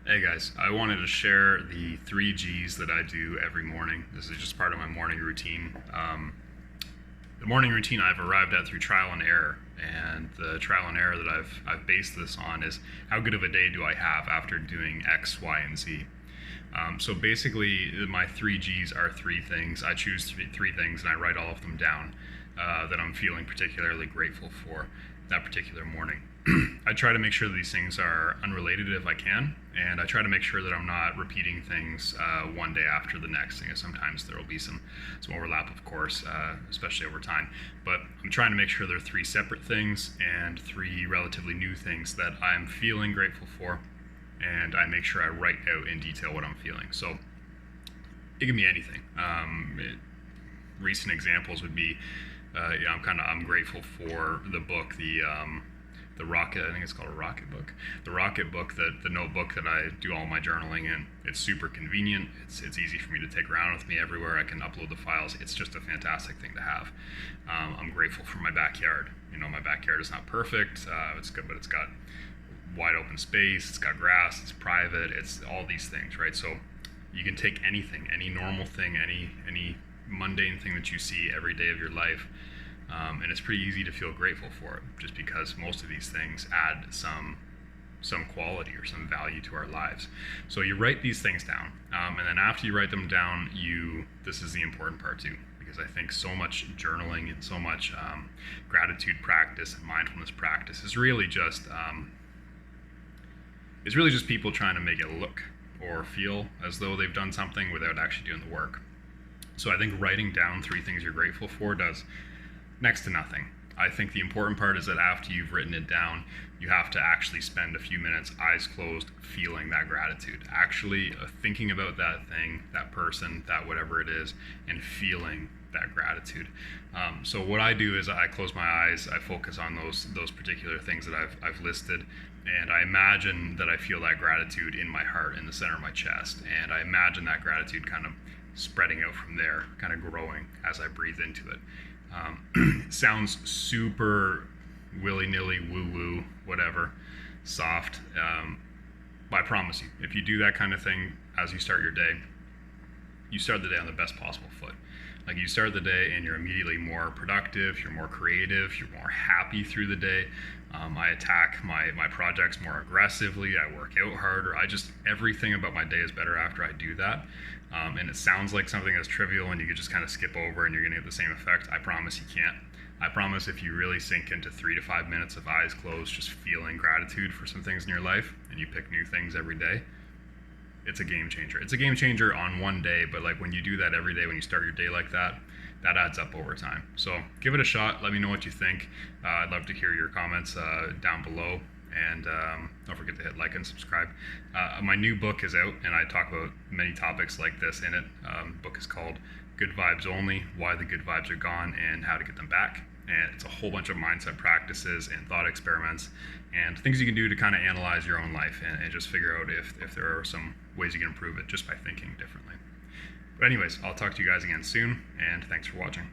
Hey guys, I wanted to share the 3G's that I do every morning. This is just part of my morning routine. The morning routine I've arrived at through trial and error, and the trial and error that I've based this on is how good of a day do I have after doing X, Y, and Z. So basically, my 3G's are three things. I choose three things and I write all of them down that I'm feeling particularly grateful for that particular morning. I try to make sure that these things are unrelated if I can, and I try to make sure that I'm not repeating things one day after the next. You know, sometimes there will be some overlap, of course, especially over time. But I'm trying to make sure there are three separate things and three relatively new things that I'm feeling grateful for, and I make sure I write out in detail what I'm feeling. So it can be anything. Recent examples would be, I'm grateful for the book, the Rocket, I think it's called a Rocket book. The Rocket book, the notebook that I do all my journaling in. It's super convenient. It's easy for me to take around with me everywhere. I can upload the files. It's just a fantastic thing to have. I'm grateful for my backyard. You know, my backyard is not perfect. It's good, but it's got wide open space. It's got grass. It's private. It's all these things, right? So you can take anything, any normal thing, any mundane thing that you see every day of your life. And it's pretty easy to feel grateful for it, just because most of these things add some quality or some value to our lives. So you write these things down, and then after you write them down, this is the important part too, because I think so much journaling and so much gratitude practice and mindfulness practice is really just people trying to make it look or feel as though they've done something without actually doing the work. So I think writing down three things you're grateful for does next to nothing. I think the important part is that after you've written it down, you have to actually spend a few minutes, eyes closed, feeling that gratitude, actually thinking about that thing, that person, that whatever it is, and feeling that gratitude. So what I do is I close my eyes, I focus on those particular things that I've listed, and I imagine that I feel that gratitude in my heart, in the center of my chest, and I imagine that gratitude kind of spreading out from there, kind of growing as I breathe into it. It sounds super willy-nilly, woo-woo, whatever, soft. But I promise you, if you do that kind of thing as you start your day, you start the day on the best possible foot. Like, you start the day and you're immediately more productive, you're more creative, you're more happy through the day. I attack my projects more aggressively, I work out harder. Everything about my day is better after I do that. And it sounds like something that's trivial and you could just kind of skip over and you're gonna get the same effect. I promise you can't. I promise if you really sink into 3 to 5 minutes of eyes closed, just feeling gratitude for some things in your life, and you pick new things every day, it's a game changer. It's a game changer on one day, but like when you do that every day, when you start your day like that, that adds up over time. So give it a shot. Let me know what you think. I'd love to hear your comments down below. And don't forget to hit like and subscribe. My new book is out, and I talk about many topics like this in it. The book is called Good Vibes Only, Why the Good Vibes Are Gone and How to Get Them Back. And it's a whole bunch of mindset practices and thought experiments and things you can do to kind of analyze your own life and just figure out if there are some ways you can improve it just by thinking differently. But anyways, I'll talk to you guys again soon, and thanks for watching.